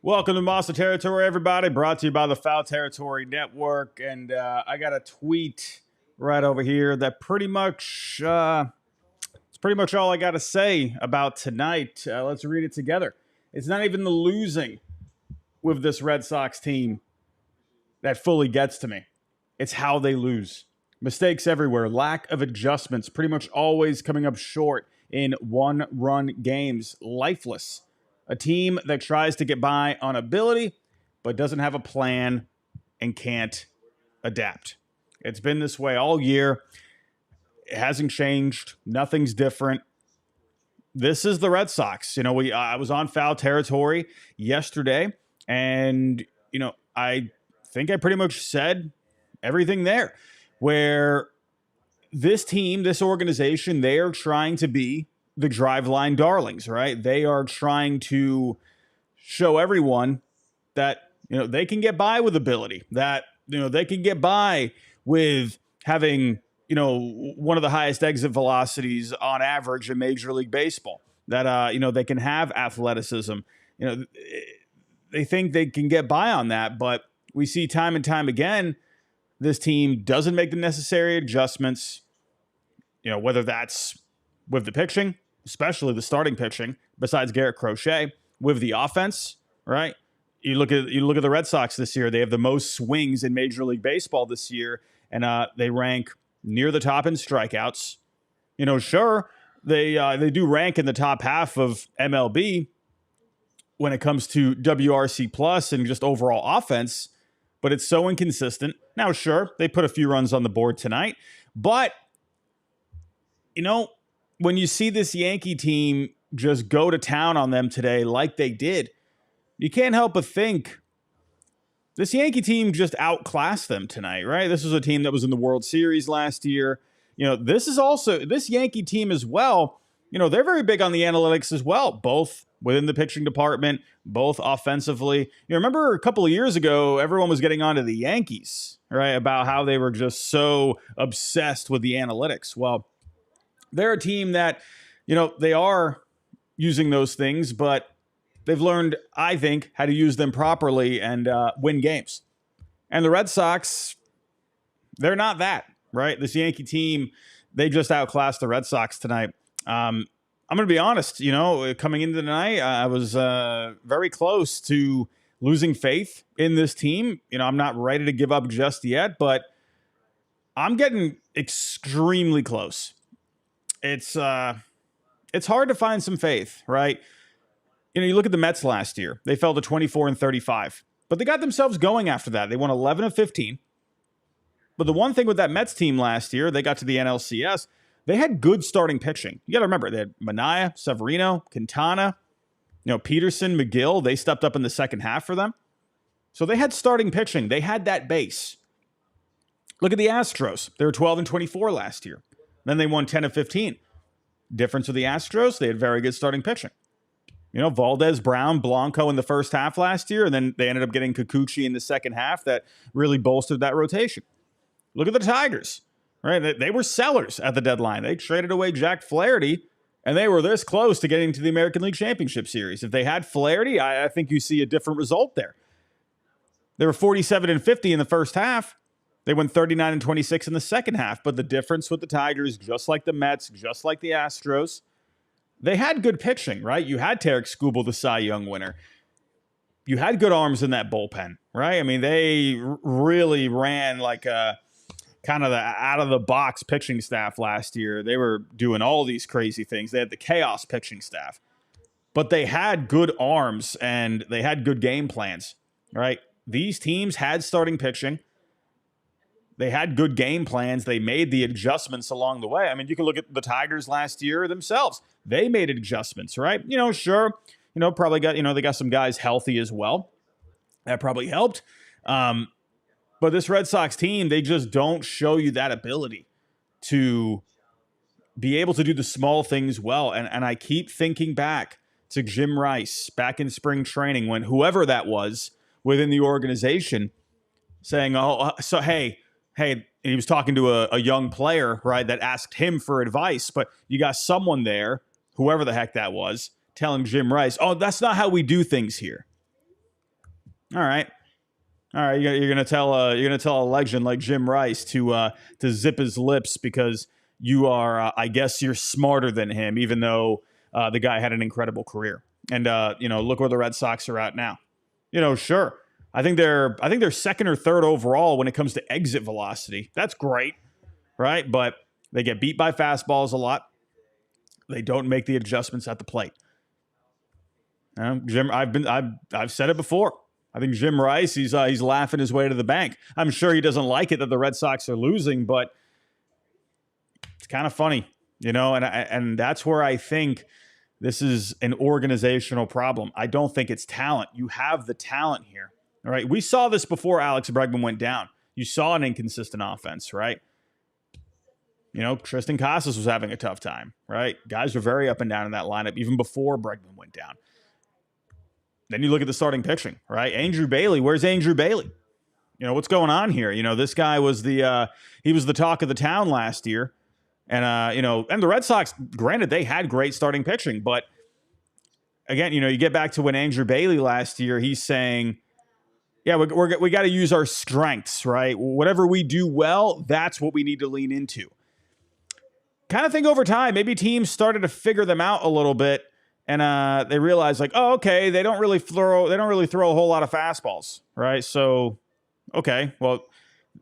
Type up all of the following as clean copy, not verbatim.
Welcome to Monster Territory, everybody. Brought to you by the Foul Territory Network. And I got a tweet right over here that it's pretty much all I got to say about tonight. Let's read it together. It's not even the losing with this Red Sox team that fully gets to me. It's how they lose. Mistakes everywhere, lack of adjustments, pretty much always coming up short in one-run games. Lifeless. A team that tries to get by on ability, but doesn't have a plan and can't adapt. It's been this way all year. It hasn't changed. Nothing's different. This is the Red Sox. I was on Foul Territory yesterday, and, I think I pretty much said everything there, where this team, this organization, they are trying to be the driveline darlings, right? They are trying to show everyone that, they can get by with ability, that, they can get by with having, one of the highest exit velocities on average in Major League Baseball, that, they can have athleticism. They think they can get by on that, but we see time and time again, this team doesn't make the necessary adjustments, whether that's with the pitching, especially the starting pitching, besides Garrett Crochet, with the offense, right? You look at the Red Sox this year. They have the most swings in Major League Baseball this year, and they rank near the top in strikeouts. Sure, they do rank in the top half of MLB when it comes to WRC plus and just overall offense, but it's so inconsistent. Now, sure, they put a few runs on the board tonight, but when you see this Yankee team just go to town on them today like they did, you can't help but think this Yankee team just outclassed them tonight, right? This was a team that was in the World Series last year. This Yankee team as well, they're very big on the analytics as well, both within the pitching department, both offensively. Remember a couple of years ago, everyone was getting onto the Yankees, right, about how they were just so obsessed with the analytics. Well, they're a team that, they are using those things, but they've learned, I think, how to use them properly and win games. And the Red Sox, they're not that, right? This Yankee team, they just outclassed the Red Sox tonight. I'm going to be honest, coming into tonight, I was very close to losing faith in this team. I'm not ready to give up just yet, but I'm getting extremely close. It's hard to find some faith, right? You look at the Mets last year. They fell to 24-35, but they got themselves going after that. They won 11 of 15. But the one thing with that Mets team last year, they got to the NLCS. They had good starting pitching. You got to remember, they had Manaea, Severino, Quintana, Peterson, McGill. They stepped up in the second half for them. So they had starting pitching. They had that base. Look at the Astros. They were 12-24 last year. Then they won 10 of 15. Difference with the Astros, they had very good starting pitching. Valdez, Brown, Blanco in the first half last year, and then they ended up getting Kikuchi in the second half that really bolstered that rotation. Look at the Tigers, right? They were sellers at the deadline. They traded away Jack Flaherty, and they were this close to getting to the American League Championship Series. If they had Flaherty, I think you see a different result there. They were 47-50 in the first half. They went 39-26 in the second half, but the difference with the Tigers, just like the Mets, just like the Astros, they had good pitching, right? You had Tarek Skubal, the Cy Young winner. You had good arms in that bullpen, right? I mean, they really ran like a kind of the out-of-the-box pitching staff last year. They were doing all these crazy things. They had the chaos pitching staff. But they had good arms, and they had good game plans, right? These teams had starting pitching. They had good game plans. They made the adjustments along the way. I mean, you can look at the Tigers last year themselves. They made adjustments, right? Sure. Probably got, they got some guys healthy as well. That probably helped. But this Red Sox team, they just don't show you that ability to be able to do the small things well. And I keep thinking back to Jim Rice back in spring training when whoever that was within the organization saying, hey, he was talking to a young player, right, that asked him for advice, but you got someone there, whoever the heck that was, telling Jim Rice, oh, that's not how we do things here. All right. All right, you're gonna tell a legend like Jim Rice to zip his lips because you are, I guess, you're smarter than him, even though the guy had an incredible career. And look where the Red Sox are at now. Sure, I think they're second or third overall when it comes to exit velocity. That's great, right? But they get beat by fastballs a lot. They don't make the adjustments at the plate. Jim, I've said it before. I think Jim Rice, he's laughing his way to the bank. I'm sure he doesn't like it that the Red Sox are losing, but it's kind of funny, and that's where I think this is an organizational problem. I don't think it's talent. You have the talent here, all right? We saw this before Alex Bregman went down. You saw an inconsistent offense, right? Tristan Casas was having a tough time, right? Guys were very up and down in that lineup even before Bregman went down. Then you look at the starting pitching, right? Andrew Bailey, where's Andrew Bailey? What's going on here? This guy was he was the talk of the town last year. And, and the Red Sox, granted, they had great starting pitching. But, again, you get back to when Andrew Bailey last year, he's saying, yeah, we got to use our strengths, right? Whatever we do well, that's what we need to lean into. Kind of think over time, maybe teams started to figure them out a little bit. And they realized, like, oh, okay, they don't really throw a whole lot of fastballs, right? So, okay, well,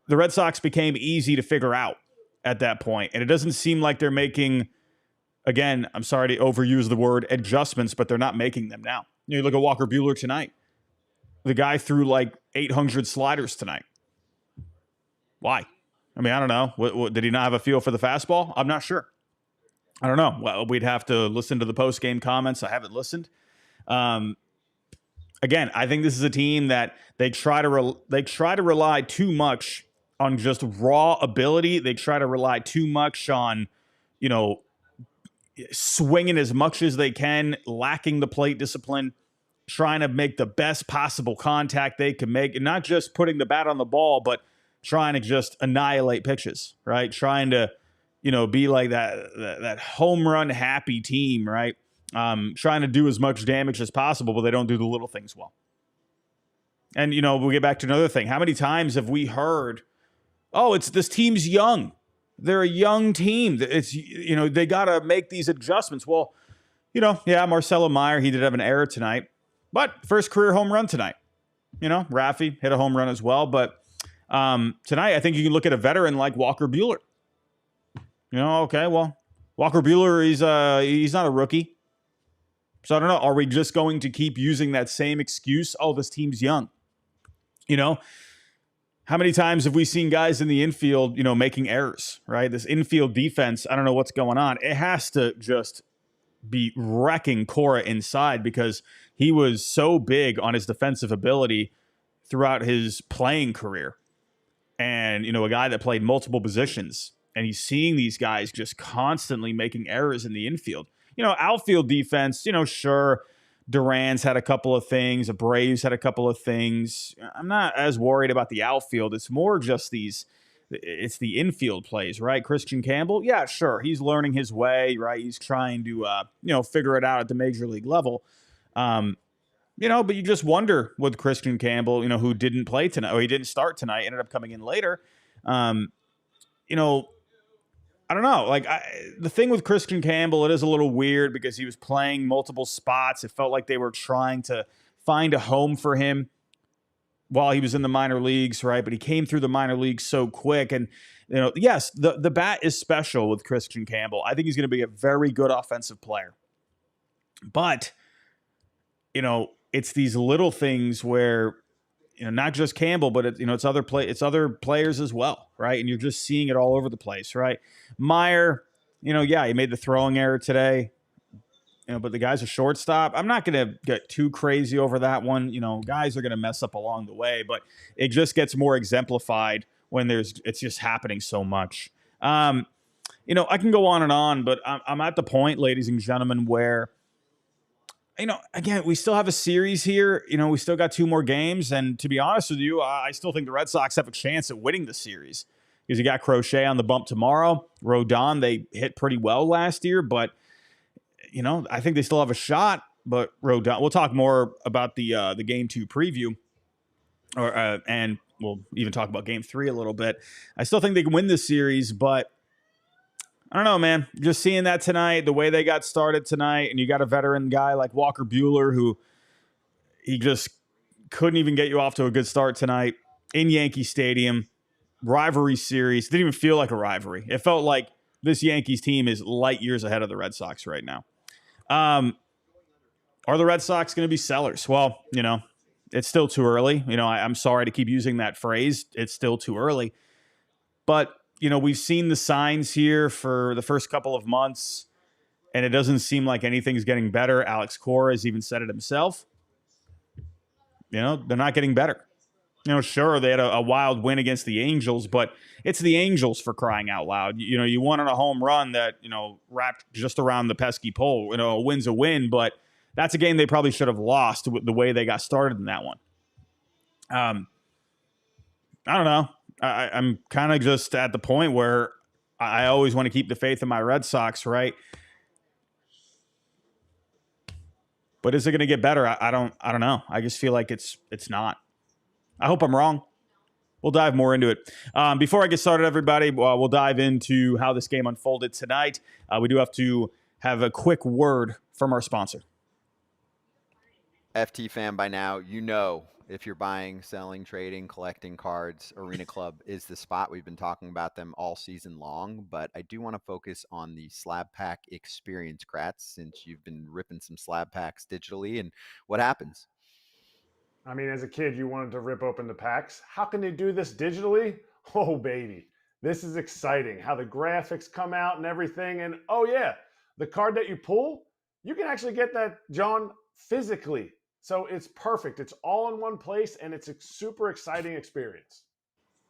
the Red Sox became easy to figure out at that point, and it doesn't seem like they're making. Again, I'm sorry to overuse the word adjustments, but they're not making them now. You look at Walker Buehler tonight. The guy threw like 800 sliders tonight. Why? I mean, I don't know. What, did he not have a feel for the fastball? I'm not sure. I don't know. Well, we'd have to listen to the post-game comments. I haven't listened. Again, I think this is a team that they try to rely too much on just raw ability. They try to rely too much on, swinging as much as they can, lacking the plate discipline, trying to make the best possible contact they can make, and not just putting the bat on the ball, but trying to just annihilate pitches, right? Trying to be like that home run happy team, right? Trying to do as much damage as possible, but they don't do the little things well. And, we'll get back to another thing. How many times have we heard, oh, this team's young. They're a young team. It's, they got to make these adjustments. Well, yeah, Marcelo Meyer, he did have an error tonight, but first career home run tonight. Raffy hit a home run as well. But tonight, I think you can look at a veteran like Walker Buehler. Okay, well, Walker Buehler, he's not a rookie. So I don't know. Are we just going to keep using that same excuse? Oh, this team's young. How many times have we seen guys in the infield, making errors, right? This infield defense, I don't know what's going on. It has to just be wrecking Cora inside because he was so big on his defensive ability throughout his playing career. And, a guy that played multiple positions. And he's seeing these guys just constantly making errors in the infield. Outfield defense, sure, Duran's had a couple of things. The Braves had a couple of things. I'm not as worried about the outfield. It's more just it's the infield plays, right? Christian Campbell, yeah, sure. He's learning his way, right? He's trying to, figure it out at the major league level. But you just wonder with Christian Campbell, who didn't play tonight, or he didn't start tonight, ended up coming in later. I don't know. Like the thing with Christian Campbell, it is a little weird because he was playing multiple spots. It felt like they were trying to find a home for him while he was in the minor leagues, right? But he came through the minor leagues so quick. And, yes, the bat is special with Christian Campbell. I think he's going to be a very good offensive player. But, it's these little things where, not just Campbell, but it's other players as well, right? And you're just seeing it all over the place, right? Meyer, yeah, he made the throwing error today, but the guy's a shortstop. I'm not going to get too crazy over that one. Guys are going to mess up along the way, but it just gets more exemplified when it's just happening so much. I can go on, but I'm at the point, ladies and gentlemen, where again, we still have a series here. We still got 2 more games. And to be honest with you, I still think the Red Sox have a chance at winning the series because you got Crochet on the bump tomorrow. Rodon, they hit pretty well last year, but, I think they still have a shot. But Rodon, we'll talk more about the Game 2 preview. and we'll even talk about Game 3 a little bit. I still think they can win this series, but I don't know, man. Just seeing that tonight, the way they got started tonight, and you got a veteran guy like Walker Buehler who he just couldn't even get you off to a good start tonight in Yankee Stadium. Rivalry series. Didn't even feel like a rivalry. It felt like this Yankees team is light years ahead of the Red Sox right now. Are the Red Sox going to be sellers? Well, it's still too early. I'm sorry to keep using that phrase. It's still too early. But, we've seen the signs here for the first couple of months, and it doesn't seem like anything's getting better. Alex Cora has even said it himself. They're not getting better. Sure, they had a wild win against the Angels, but it's the Angels, for crying out loud. You won on a home run that, wrapped just around the pesky pole. A win's a win, but that's a game they probably should have lost with the way they got started in that one. I don't know. I'm kind of just at the point where I always want to keep the faith in my Red Sox, right? But is it going to get better? I don't know. I just feel like it's not. I hope I'm wrong. We'll dive more into it. Before I get started, everybody, we'll dive into how this game unfolded tonight. We do have to have a quick word from our sponsor. FT fan, by now, if you're buying, selling, trading, collecting cards, Arena Club is the spot. We've been talking about them all season long, but I do want to focus on the slab pack experience, Kratz, since you've been ripping some slab packs digitally. And what happens? I mean, as a kid, you wanted to rip open the packs. How can they do this digitally? Oh, baby. This is exciting. How the graphics come out and everything. And oh, yeah, the card that you pull, you can actually get that, John, physically. So it's perfect. It's all in one place, and it's a super exciting experience.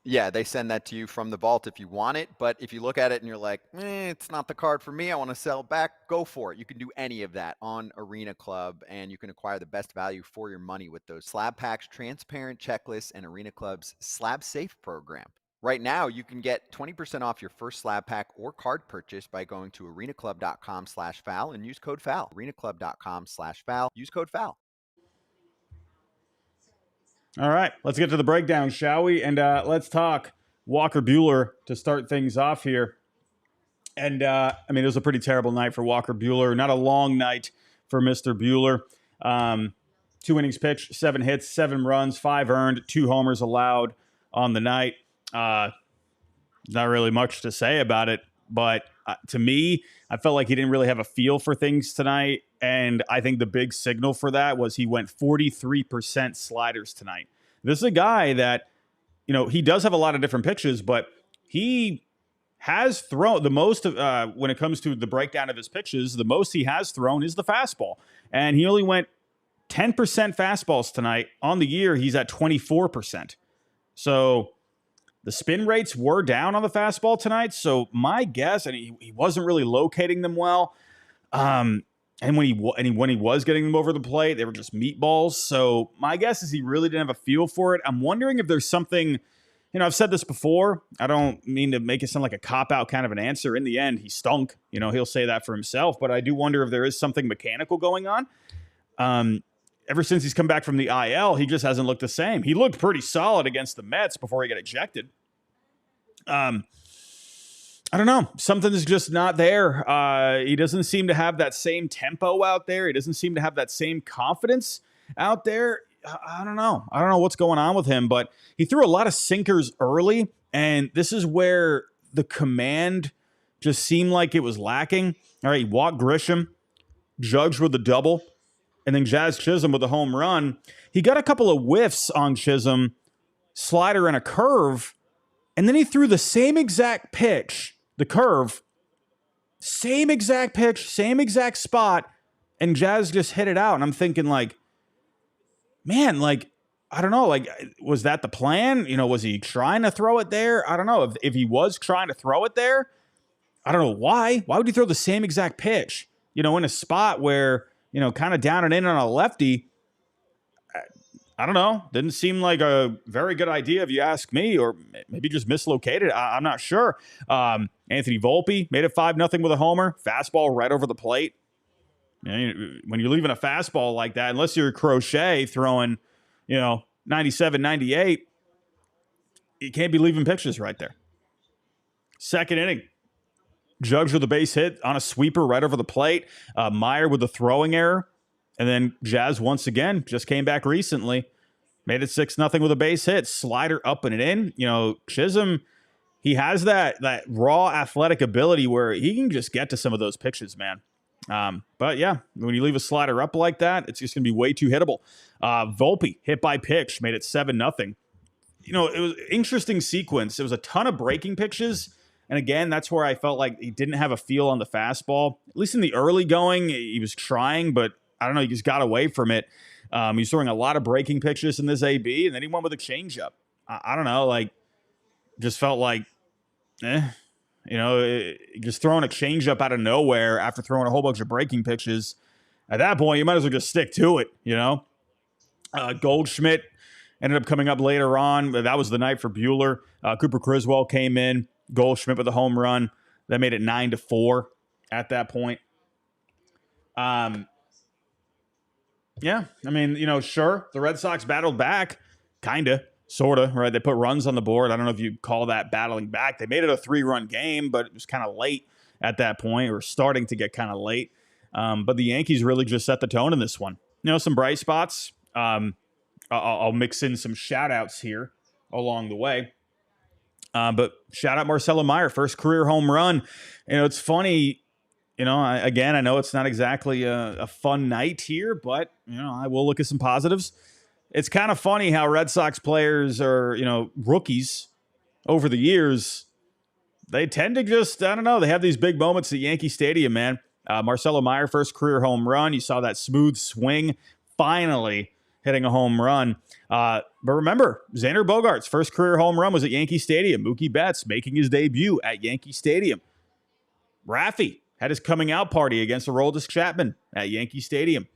Yeah, they send that to you from the vault if you want it. But if you look at it and you're like, it's not the card for me, I want to sell back, go for it. You can do any of that on Arena Club, and you can acquire the best value for your money with those slab packs, transparent checklists, and Arena Club's Slab Safe program. Right now, you can get 20% off your first slab pack or card purchase by going to arenaclub.com/FAL and use code FAL. arenaclub.com/FAL, use code FAL. All right, let's get to the breakdown, shall we? And let's talk Walker Buehler to start things off here. And, it was a pretty terrible night for Walker Buehler. Not a long night for Mr. Buehler. 2 innings pitched, 7 hits, 7 runs, 5 earned, 2 homers allowed on the night. Not really much to say about it. But to me, I felt like he didn't really have a feel for things tonight. And I think the big signal for that was he went 43% sliders tonight. This is a guy that, he does have a lot of different pitches, but he has thrown the most when it comes to the breakdown of his pitches. The most he has thrown is the fastball. And he only went 10% fastballs tonight. On the year, he's at 24%. So the spin rates were down on the fastball tonight. So my guess, and he wasn't really locating them well. And when he was getting them over the plate, they were just meatballs. So my guess is he really didn't have a feel for it. I'm wondering if there's something, I've said this before. I don't mean to make it sound like a cop-out kind of an answer. In the end, he stunk. He'll say that for himself. But I do wonder if there is something mechanical going on. Ever since he's come back from the IL, he just hasn't looked the same. He looked pretty solid against the Mets before he got ejected. I don't know. Something's just not there. He doesn't seem to have that same tempo out there. He doesn't seem to have that same confidence out there. I don't know. I don't know what's going on with him, but he threw a lot of sinkers early, and this is where the command just seemed like it was lacking. All right, he walked Grisham, Judge with a double, and then Jazz Chisholm with a home run. He got a couple of whiffs on Chisholm, slider and a curve, and then he threw the same exact pitch, the curve, same exact pitch, same exact spot, and Jazz just hit it out. And I'm thinking, man, I don't know, was that the plan? Was he trying to throw it there? I don't know. If he was trying to throw it there, I don't know why. Why would you throw the same exact pitch, in a spot where, kind of down and in on a lefty? I don't know. Didn't seem like a very good idea if you ask me, or maybe just mislocated. I'm not sure. Anthony Volpe made it 5-0 with a homer. Fastball right over the plate. When you're leaving a fastball like that, unless you're Crochet throwing, 97, 98. You can't be leaving pitches right there. Second inning, Judge with a base hit on a sweeper right over the plate. Meyer with a throwing error. And then Jazz once again just came back recently. Made it 6-0 with a base hit. Slider up and in. You know, Chisholm, he has that raw athletic ability where he can just get to some of those pitches, man. But yeah, when you leave a slider up like that, it's just going to be way too hittable. Volpe, hit by pitch, made it 7-0. You know, it was an interesting sequence. It was a ton of breaking pitches. And again, that's where I felt like he didn't have a feel on the fastball. At least in the early going, he was trying, but I don't know, he just got away from it. He was throwing a lot of breaking pitches in this AB, and then he went with a changeup. I don't know, like, just felt like, just throwing a changeup out of nowhere after throwing a whole bunch of breaking pitches. At that point, you might as well just stick to it, you know? Goldschmidt ended up coming up later on. That was the night for Buehler. Cooper Criswell came in. Goldschmidt with a home run. That made it 9-4 at that point. Yeah, I mean, you know, sure, the Red Sox battled back, kind of, sort of, right? They put runs on the board. I don't know if you call that battling back. They made it a 3-run game, but it was kind of late at that point, or starting to get kind of late. But the Yankees really just set the tone in this one. You know, some bright spots. I'll mix in some shout-outs here along the way. But shout out Marcelo Meyer, first career home run. You know, it's funny. You know, I know it's not exactly a fun night here, but, you know, I will look at some positives. It's kind of funny how Red Sox players are, you know, rookies over the years. They tend to just, I don't know, they have these big moments at Yankee Stadium, man. Marcelo Meyer, first career home run. You saw that smooth swing, finally hitting a home run. But remember, Xander Bogaerts' first career home run was at Yankee Stadium. Mookie Betts making his debut at Yankee Stadium. Raffy had his coming out party against Aroldis Chapman at Yankee Stadium.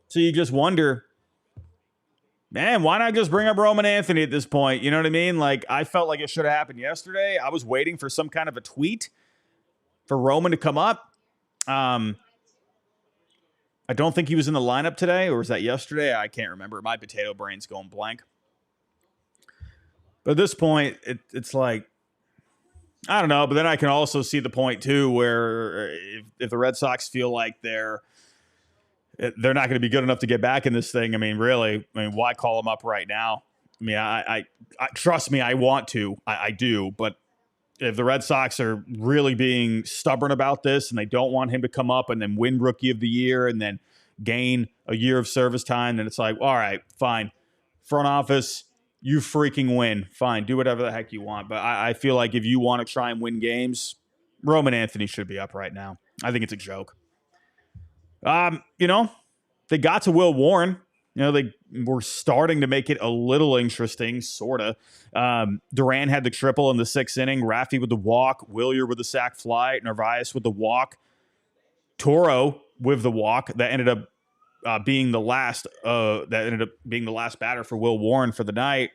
So you just wonder, man, why not just bring up Roman Anthony at this point? You know what I mean? Like, I felt like it should have happened yesterday. I was waiting for some kind of a tweet for Roman to come up. I don't think he was in the lineup today, or was that yesterday? I can't remember. My potato brain's going blank. But at this point, it's like, I don't know. But then I can also see the point, too, where if the Red Sox feel like they're not going to be good enough to get back in this thing, I mean, really, why call them up right now? I mean, I trust me, I want to. I do. But if the Red Sox are really being stubborn about this and they don't want him to come up and then win Rookie of the Year and then gain a year of service time, then it's like, all right, fine. Front office, you freaking win. Fine, do whatever the heck you want. But I feel like if you want to try and win games, Roman Anthony should be up right now. I think it's a joke. You know, they got to Will Warren. You know, they were starting to make it a little interesting, sort of. Duran had the triple in the 6th inning. Raffy with the walk. Willier with the sac fly. Narvaez with the walk. Toro with the walk. That ended up being the last. Batter for Will Warren for the night.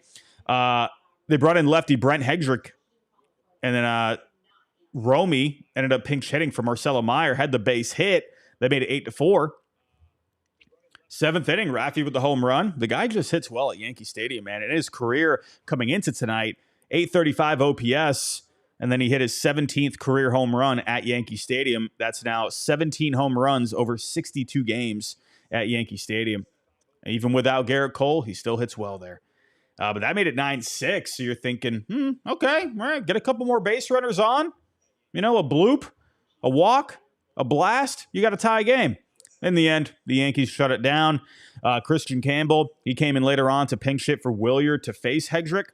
They brought in lefty Brent Hedrick, and then Romy ended up pinch hitting for Marcelo Meyer. Had the base hit. They made it 8-4. 7th inning, Raffy with the home run. The guy just hits well at Yankee Stadium, man. In his career coming into tonight, 835 OPS, and then he hit his 17th career home run at Yankee Stadium. That's now 17 home runs over 62 games at Yankee Stadium. Even without Garrett Cole, he still hits well there. But that made it 9-6, so you're thinking, okay, all right, get a couple more base runners on. You know, a bloop, a walk, a blast, you got a tie game. In the end, the Yankees shut it down. Christian Campbell, he came in later on to pinch hit for Willier to face Hedrick.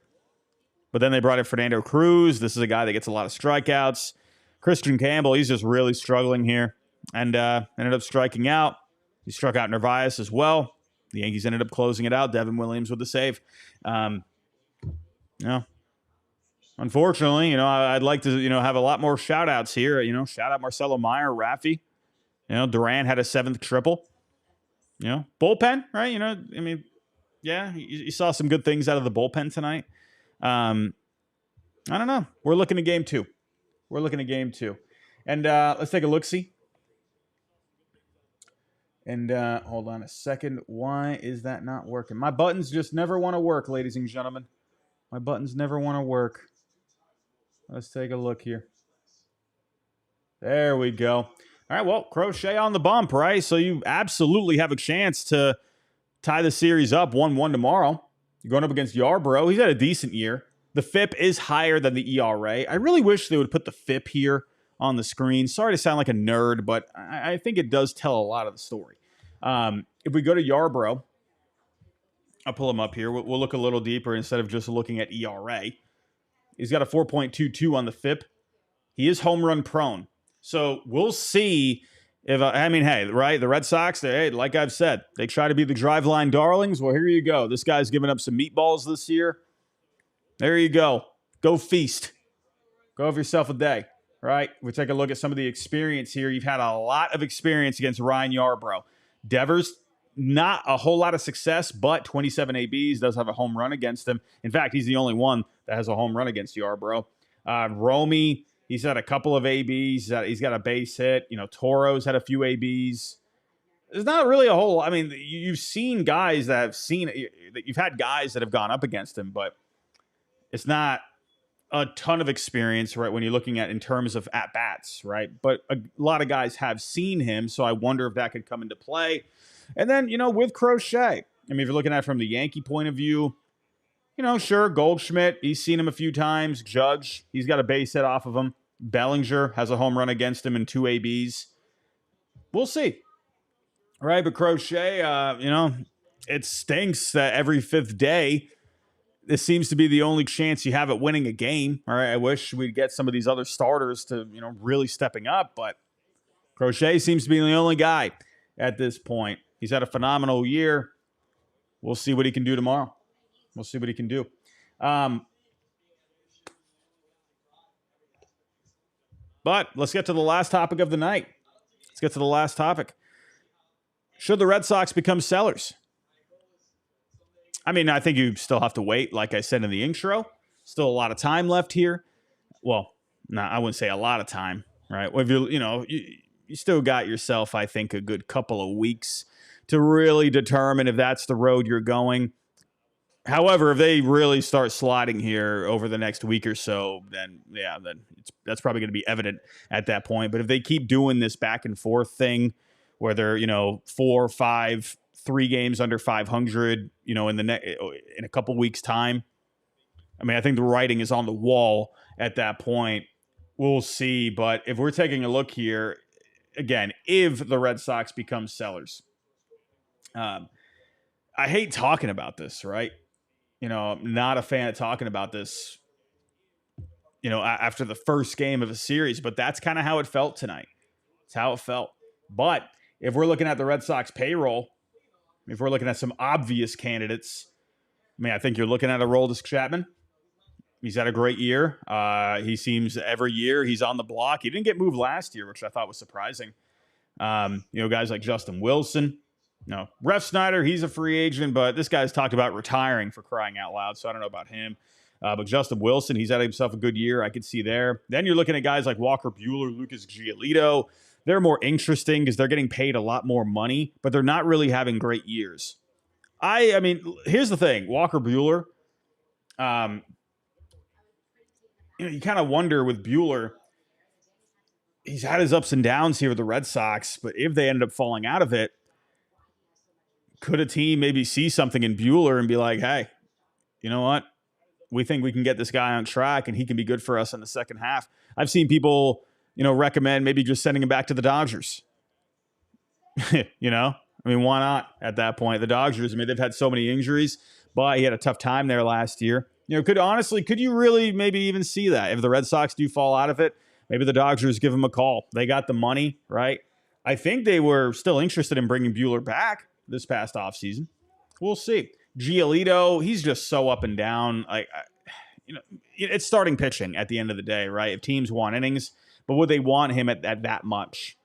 But then they brought in Fernando Cruz. This is a guy that gets a lot of strikeouts. Christian Campbell, he's just really struggling here. And ended up striking out. He struck out Narvaez as well. The Yankees ended up closing it out. Devin Williams with the save. Unfortunately, I'd like to, have a lot more shout-outs here. Shout out Marcelo Meyer, Raffy. Duran had a 7th triple. Bullpen, right? You saw some good things out of the bullpen tonight. I don't know. We're looking at game 2. And let's take a look-see. And hold on a second. Why is that not working? My buttons just never want to work, ladies and gentlemen. My buttons never want to work. Let's take a look here. There we go. All right, well, Crochet on the bump, right? So you absolutely have a chance to tie the series up 1-1 tomorrow. You're going up against Yarbrough. He's had a decent year. The FIP is higher than the ERA. I really wish they would put the FIP here on the screen. Sorry to sound like a nerd, but I think it does tell a lot of the story. If we go to Yarbrough, I'll pull him up here. We'll look a little deeper instead of just looking at ERA. He's got a 4.22 on the FIP. He is home run prone. So we'll see if, hey, right, the Red Sox, hey, like I've said, they try to be the driveline darlings. Well, here you go. This guy's giving up some meatballs this year. There you go. Go feast. Go have yourself a day, right? We take a look at some of the experience here. You've had a lot of experience against Ryan Yarbrough. Devers, not a whole lot of success, but 27 ABs, does have a home run against him. In fact, he's the only one that has a home run against Yarbrough. Romy, he's had a couple of ABs. He's got a base hit. Toro's had a few ABs. There's not really a whole. You've seen guys that you've had guys that have gone up against him, but it's not a ton of experience, right, when you're looking at in terms of at-bats, right? But a lot of guys have seen him, so I wonder if that could come into play. And then, with Crochet, if you're looking at it from the Yankee point of view, sure, Goldschmidt, he's seen him a few times. Judge, he's got a base hit off of him. Bellinger has a home run against him in 2 ABs. We'll see. All right, but Crochet, it stinks that every 5th day, this seems to be the only chance you have at winning a game. All right, I wish we'd get some of these other starters to, really stepping up, but Crochet seems to be the only guy at this point. He's had a phenomenal year. We'll see what he can do tomorrow. We'll see what he can do. But let's get to the last topic of the night. Let's get to the last topic. Should the Red Sox become sellers? I think you still have to wait, like I said in the intro. Still a lot of time left here. Well, no, I wouldn't say a lot of time, right? Well, if you still got yourself, I think, a good couple of weeks to really determine if that's the road you're going. However, if they really start sliding here over the next week or so, then that's probably going to be evident at that point. But if they keep doing this back and forth thing, where they're 4, 5, 3 games under 500, in a couple weeks' time, I think the writing is on the wall at that point. We'll see. But if we're taking a look here, again, if the Red Sox become sellers, I hate talking about this, right? I'm not a fan of talking about this, after the first game of a series, but that's kind of how it felt tonight. It's how it felt. But if we're looking at the Red Sox payroll, if we're looking at some obvious candidates, I think you're looking at Aroldis Chapman. He's had a great year. He seems every year he's on the block. He didn't get moved last year, which I thought was surprising. Guys like Justin Wilson. No, Ref Snyder, he's a free agent, but this guy's talked about retiring, for crying out loud, so I don't know about him. But Justin Wilson, he's had himself a good year. I could see there. Then you're looking at guys like Walker Buehler, Lucas Giolito. They're more interesting because they're getting paid a lot more money, but they're not really having great years. Here's the thing. Walker Buehler, you kind of wonder with Buehler, he's had his ups and downs here with the Red Sox, but if they end up falling out of it, could a team maybe see something in Buehler and be like, hey, you know what? We think we can get this guy on track and he can be good for us in the second half. I've seen people, recommend maybe just sending him back to the Dodgers. Why not at that point? The Dodgers, they've had so many injuries, but he had a tough time there last year. Could you really maybe even see that? If the Red Sox do fall out of it, maybe the Dodgers give him a call. They got the money, right? I think they were still interested in bringing Buehler back this past offseason. We'll see. Giolito, he's just so up and down. It's starting pitching at the end of the day, right? If teams want innings, but would they want him at that much?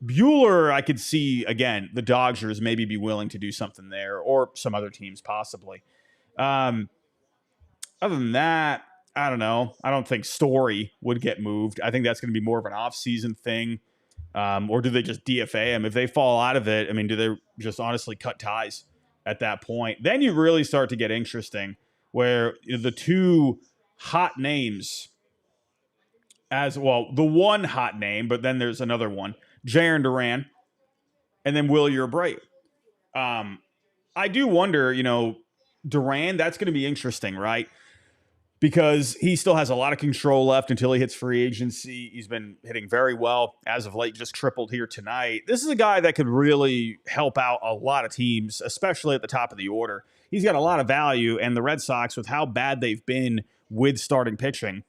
Buehler, I could see, again, the Dodgers maybe be willing to do something there, or some other teams possibly. Other than that, I don't know. I don't think Story would get moved. I think that's going to be more of an off-season thing. Or do they just DFA him? If they fall out of it, I mean, do they just honestly cut ties at that point? Then you really start to get interesting, where the two hot names, as well, the one hot name, but then there's another one, Jaron Duran, and then Will Bright. I do wonder, Duran, that's going to be interesting, right? Because he still has a lot of control left until he hits free agency. He's been hitting very well as of late, just tripled here tonight. This is a guy that could really help out a lot of teams, especially at the top of the order. He's got a lot of value, and the Red Sox, with how bad they've been with starting pitching,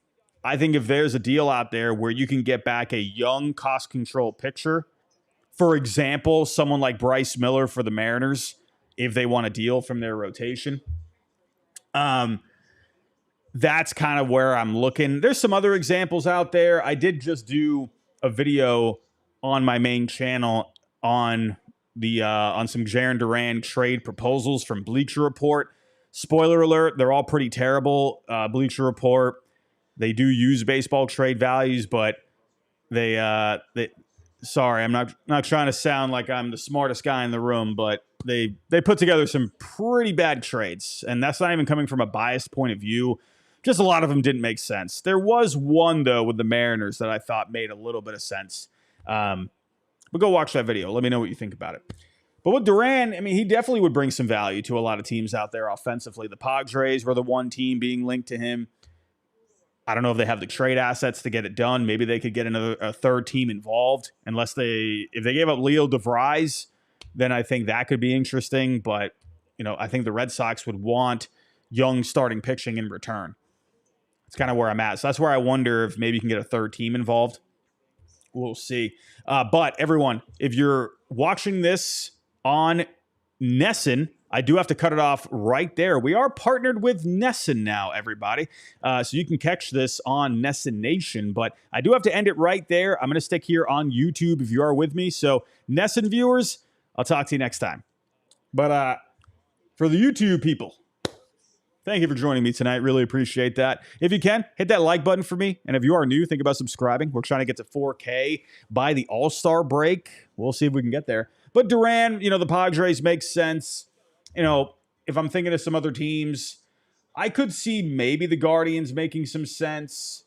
I think if there's a deal out there where you can get back a young, cost-control pitcher, for example, someone like Bryce Miller for the Mariners, if they want a deal from their rotation, that's kind of where I'm looking. There's some other examples out there. I did just do a video on my main channel on some Jaron Duran trade proposals from Bleacher Report. Spoiler alert, they're all pretty terrible. Bleacher Report, they do use baseball trade values, but they sorry, I'm not trying to sound like I'm the smartest guy in the room, but they put together some pretty bad trades, and that's not even coming from a biased point of view. Just a lot of them didn't make sense. There was one, though, with the Mariners that I thought made a little bit of sense. But go watch that video. Let me know what you think about it. But with Duran, I mean, he definitely would bring some value to a lot of teams out there offensively. The Padres were the one team being linked to him. I don't know if they have the trade assets to get it done. Maybe they could get a third team involved. If they gave up Leo DeVries, then I think that could be interesting. But, I think the Red Sox would want young starting pitching in return. It's kind of where I'm at. So that's where I wonder if maybe you can get a third team involved. We'll see. But everyone, if you're watching this on Nesson, I do have to cut it off right there. We are partnered with Nesson now, everybody. So you can catch this on Nesson Nation. But I do have to end it right there. I'm going to stick here on YouTube if you are with me. So Nesson viewers, I'll talk to you next time. But for the YouTube people, thank you for joining me tonight. Really appreciate that. If you can, hit that like button for me. And if you are new, think about subscribing. We're trying to get to 4K by the All-Star break. We'll see if we can get there. But Duran, the Padres make sense. If I'm thinking of some other teams, I could see maybe the Guardians making some sense.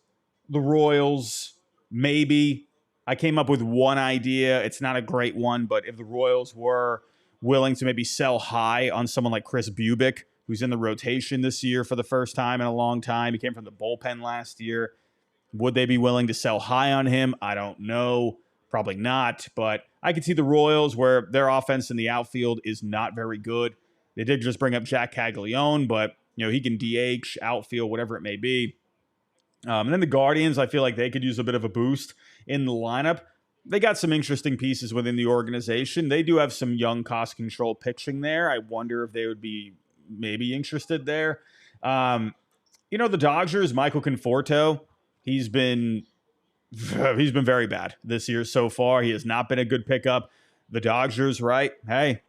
The Royals, maybe. I came up with one idea. It's not a great one, but if the Royals were willing to maybe sell high on someone like Chris Bubick, who's in the rotation this year for the first time in a long time. He came from the bullpen last year. Would they be willing to sell high on him? I don't know. Probably not. But I could see the Royals, where their offense in the outfield is not very good. They did just bring up Jack Caglione, but he can DH, outfield, whatever it may be. And then the Guardians, I feel like they could use a bit of a boost in the lineup. They got some interesting pieces within the organization. They do have some young cost control pitching there. I wonder if they would be maybe interested there. The Dodgers, Michael Conforto, he's been very bad this year so far. He has not been a good pickup. The Dodgers, right? Hey,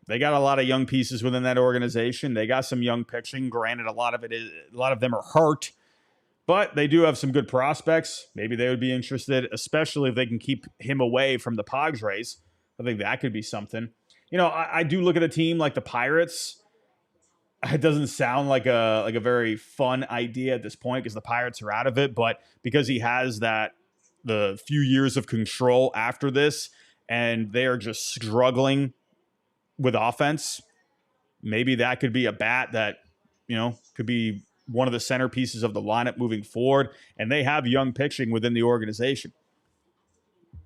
they got a lot of young pieces within that organization. They got some young pitching. Granted, a lot of them are hurt, but they do have some good prospects. Maybe they would be interested, especially if they can keep him away from the Padres. I think that could be something. I do look at a team like the Pirates. It doesn't sound like a very fun idea at this point because the Pirates are out of it, but because he has the few years of control after this, and they are just struggling with offense, maybe that could be a bat that, could be one of the centerpieces of the lineup moving forward. And they have young pitching within the organization.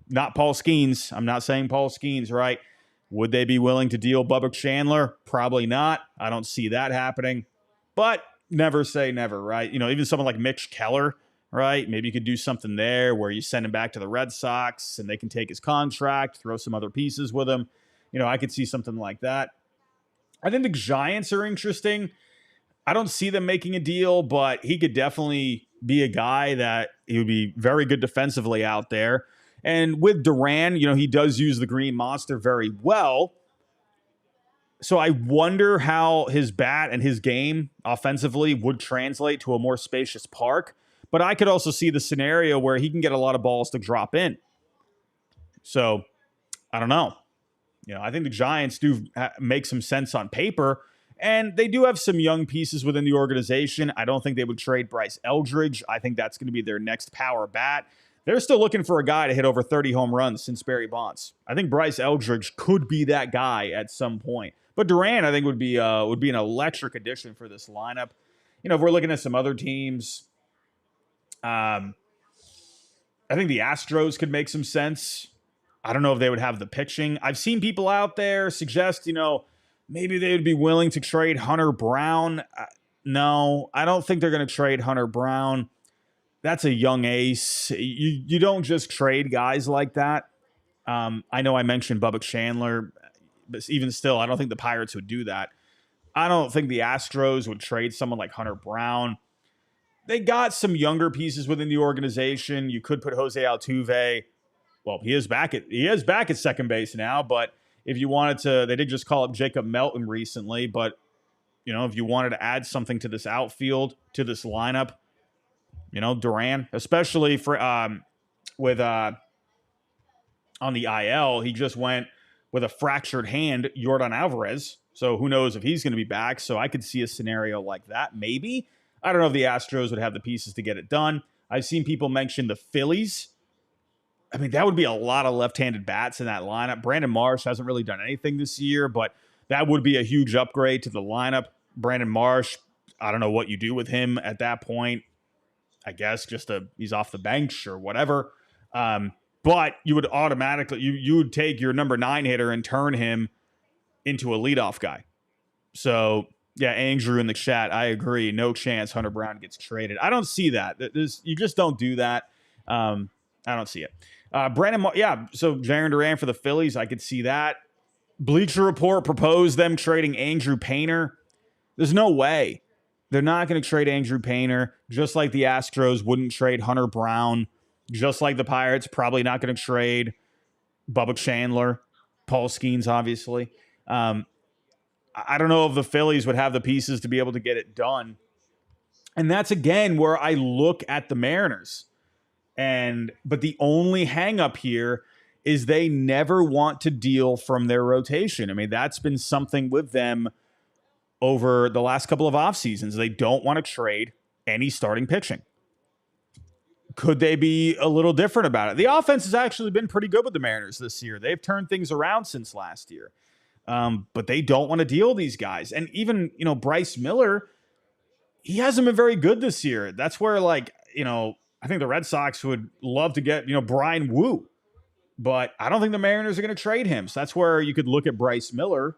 Not Paul Skeens. I'm not saying Paul Skeens, right? Would they be willing to deal Bubba Chandler? Probably not. I don't see that happening. But never say never, right? Even someone like Mitch Keller, right? Maybe you could do something there where you send him back to the Red Sox and they can take his contract, throw some other pieces with him. I could see something like that. I think the Giants are interesting. I don't see them making a deal, but he could definitely be a guy that he would be very good defensively out there. And with Duran, he does use the Green Monster very well. So I wonder how his bat and his game offensively would translate to a more spacious park. But I could also see the scenario where he can get a lot of balls to drop in. So I don't know. I think the Giants do make some sense on paper, and they do have some young pieces within the organization. I don't think they would trade Bryce Eldridge. I think that's going to be their next power bat. They're still looking for a guy to hit over 30 home runs since Barry Bonds. I think Bryce Eldridge could be that guy at some point. But Duran, I think, would be an electric addition for this lineup. If we're looking at some other teams, I think the Astros could make some sense. I don't know if they would have the pitching. I've seen people out there suggest, maybe they would be willing to trade Hunter Brown. No, I don't think they're going to trade Hunter Brown. That's a young ace. You don't just trade guys like that. I know I mentioned Bubba Chandler, but even still, I don't think the Pirates would do that. I don't think the Astros would trade someone like Hunter Brown. They got some younger pieces within the organization. You could put Jose Altuve. Well, he is back at second base now, but if you wanted to, they did just call up Jacob Melton recently, but if you wanted to add something to this outfield, to this lineup, Duran, especially for with on the IL, he just went with a fractured hand, Yordan Alvarez. So who knows if he's going to be back. So I could see a scenario like that. Maybe. I don't know if the Astros would have the pieces to get it done. I've seen people mention the Phillies. I mean, that would be a lot of left-handed bats in that lineup. Brandon Marsh hasn't really done anything this year, but that would be a huge upgrade to the lineup. Brandon Marsh, I don't know what you do with him at that point. I guess he's off the bench or whatever. But you would automatically, you would take your number 9 hitter and turn him into a leadoff guy. So, yeah, Andrew in the chat, I agree. No chance Hunter Brown gets traded. I don't see that. You just don't do that. I don't see it. So Jaron Duran for the Phillies, I could see that. Bleacher Report proposed them trading Andrew Painter. There's no way. They're not going to trade Andrew Painter, just like the Astros wouldn't trade Hunter Brown, just like the Pirates probably not going to trade Bubba Chandler, Paul Skeens, obviously. I don't know if the Phillies would have the pieces to be able to get it done. And that's, again, where I look at the Mariners. But the only hang up here is they never want to deal from their rotation. I mean, that's been something with them over the last couple of off seasons. They don't want to trade any starting pitching. Could they be a little different about it? The offense has actually been pretty good with the Mariners this year. They've turned things around since last year. But they don't want to deal with these guys. And even, Bryce Miller, he hasn't been very good this year. That's where, I think the Red Sox would love to get, Brian Wu. But I don't think the Mariners are going to trade him. So that's where you could look at Bryce Miller,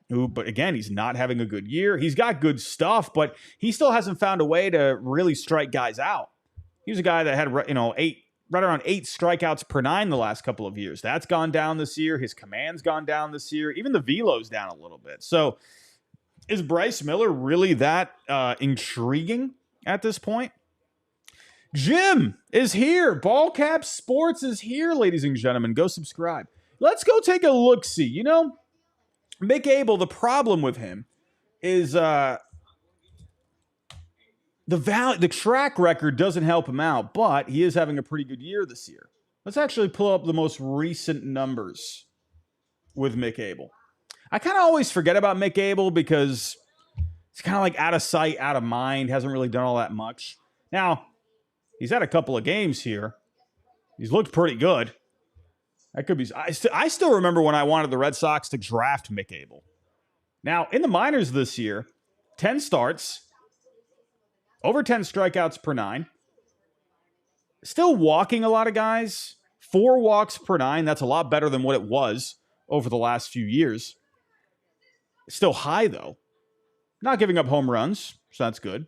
but again, he's not having a good year. He's got good stuff, but he still hasn't found a way to really strike guys out. He was a guy that had, right around 8 strikeouts per 9 the last couple of years. That's gone down this year. His command's gone down this year. Even the velo's down a little bit. So is Bryce Miller really that intriguing at this point? Jim is here. Ballcap Sports is here, ladies and gentlemen. Go subscribe. Let's go take a look-see. Mick Abel, the problem with him is the track record doesn't help him out, but he is having a pretty good year this year. Let's actually pull up the most recent numbers with Mick Abel. I kind of always forget about Mick Abel because it's kind of like out of sight, out of mind. Hasn't really done all that much. Now, he's had a couple of games here. He's looked pretty good. That could be. I still remember when I wanted the Red Sox to draft Mick Abel. Now, in the minors this year, 10 starts, over 10 strikeouts per 9. Still walking a lot of guys. 4 walks per 9. That's a lot better than what it was over the last few years. Still high, though. Not giving up home runs, so that's good.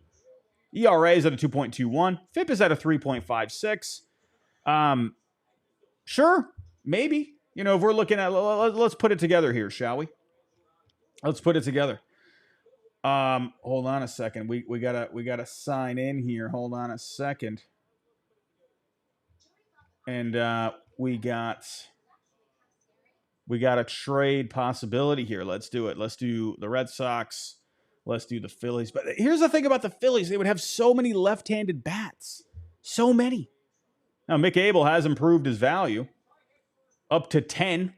ERA is at a 2.21. FIP is at a 3.56. Sure, maybe. If we're looking at, let's put it together here, shall we? Let's put it together. Hold on a second. We gotta sign in here. Hold on a second. And we got a trade possibility here. Let's do it. Let's do the Red Sox. Let's do the Phillies. But here's the thing about the Phillies. They would have so many left-handed bats. So many. Now, Mick Abel has improved his value. up to 10.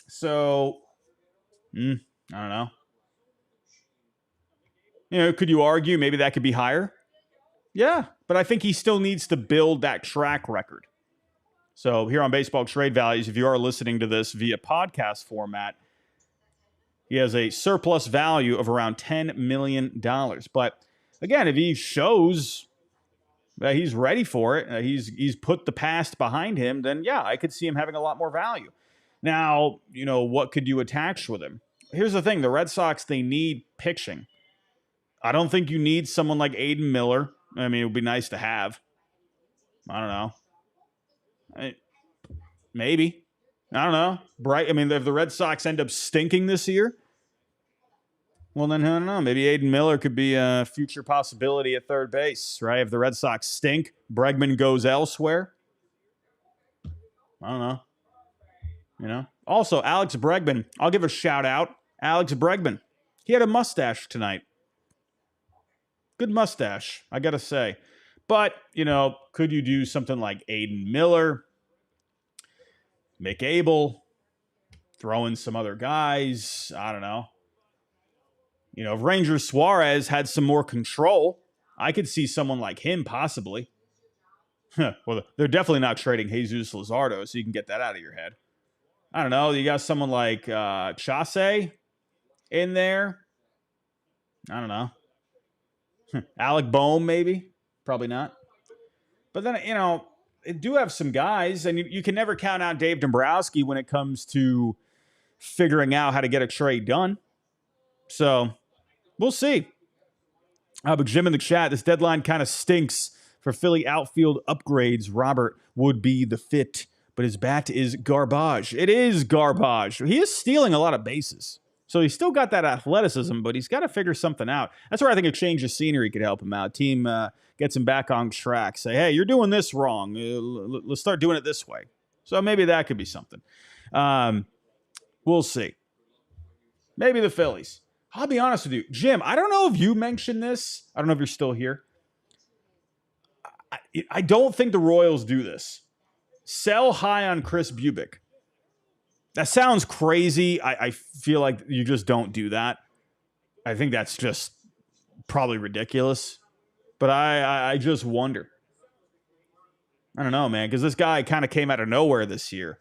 So, I don't know. Could you argue maybe that could be higher? Yeah, but I think he still needs to build that track record. So here on Baseball Trade Values, if you are listening to this via podcast format, he has a surplus value of around $10 million. But again, if he shows that he's ready for it, he's put the past behind him, then yeah, I could see him having a lot more value. Now, what could you attach with him? Here's the thing. The Red Sox, they need pitching. I don't think you need someone like Aiden Miller. I mean, it would be nice to have. I don't know. Maybe. I don't know. If the Red Sox end up stinking this year, well, then I don't know. Maybe Aiden Miller could be a future possibility at third base, right? If the Red Sox stink, Bregman goes elsewhere. I don't know. Also, Alex Bregman. I'll give a shout out. Alex Bregman. He had a mustache tonight. Good mustache, I got to say. But, could you do something like Aiden Miller, Mick Abel, throw in some other guys? I don't know. If Ranger Suarez had some more control, I could see someone like him possibly. Well, they're definitely not trading Jesus Luzardo, so you can get that out of your head. I don't know. You got someone like Chase in there. I don't know. Alec Boehm, maybe. Probably not. But then, they do have some guys, and you can never count out Dave Dombrowski when it comes to figuring out how to get a trade done. So, we'll see. But Jim in the chat, this deadline kind of stinks for Philly outfield upgrades. Robert would be the fit, but his bat is garbage. It is garbage. He is stealing a lot of bases. So he's still got that athleticism, but he's got to figure something out. That's where I think a change of scenery could help him out. Team gets him back on track. Say, hey, you're doing this wrong. Let's start doing it this way. So maybe that could be something. We'll see. Maybe the Phillies. I'll be honest with you. Jim, I don't know if you mentioned this. I don't know if you're still here. I don't think the Royals do this. Sell high on Chris Buehler. That sounds crazy. I feel like you just don't do that. I think that's just probably ridiculous. But I just wonder. I don't know, man, because this guy kind of came out of nowhere this year.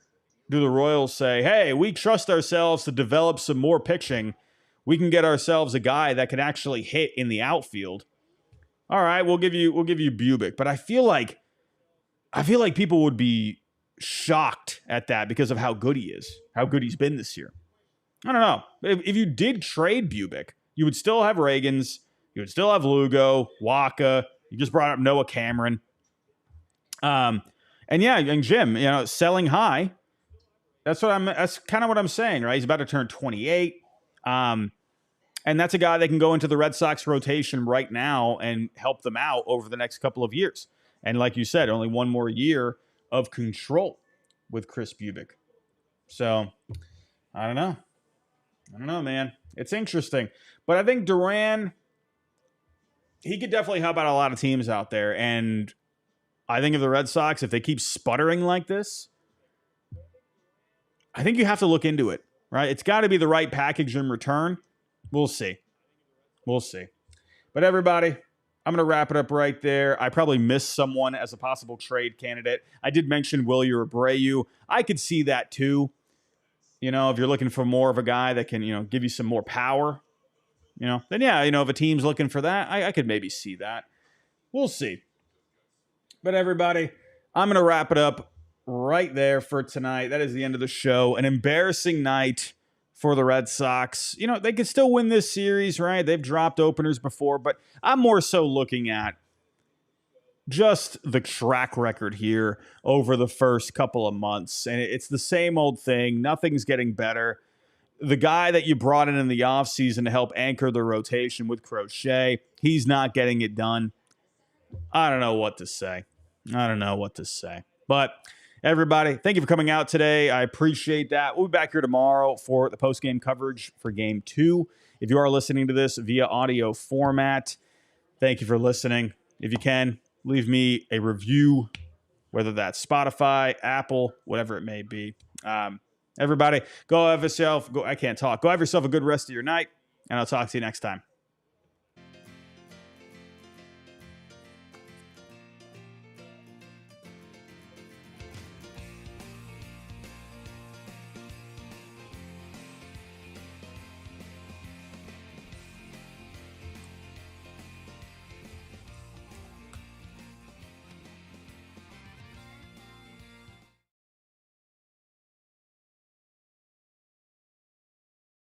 Do the Royals say, hey, we trust ourselves to develop some more pitching. We can get ourselves a guy that can actually hit in the outfield. All right, we'll give you Buehler. But I feel like people would be shocked at that because of how good he is, how good he's been this year. I don't know. If you did trade Buehler, you would still have Reagans, you would still have Lugo, Waka. You just brought up Noah Cameron. And Jim, selling high. That's kind of what I'm saying, right? He's about to turn 28. And that's a guy that can go into the Red Sox rotation right now and help them out over the next couple of years. And like you said, only one more year of control with Chris Buehler. So, I don't know, man. It's interesting. But I think Duran, he could definitely help out a lot of teams out there. And I think if the Red Sox, if they keep sputtering like this, I think you have to look into it, right? It's got to be the right package in return. We'll see. But everybody, I'm going to wrap it up right there. I probably missed someone as a possible trade candidate. I did mention Wilyer Abreu. I could see that too. If you're looking for more of a guy that can, give you some more power, then yeah, if a team's looking for that, I could maybe see that. We'll see. But everybody, I'm going to wrap it up right there for tonight. That is the end of the show. An embarrassing night for the Red Sox. They could still win this series, right? They've dropped openers before, but I'm more so looking at just the track record here over the first couple of months. And it's the same old thing. Nothing's getting better. The guy that you brought in the offseason to help anchor the rotation with Crochet, he's not getting it done. I don't know what to say. But everybody, thank you for coming out today. I appreciate that. We'll be back here tomorrow for the post-game coverage for Game 2. If you are listening to this via audio format, thank you for listening. If you can, leave me a review whether that's Spotify, Apple, whatever it may be. Everybody, go have yourself a good rest of your night, and I'll talk to you next time.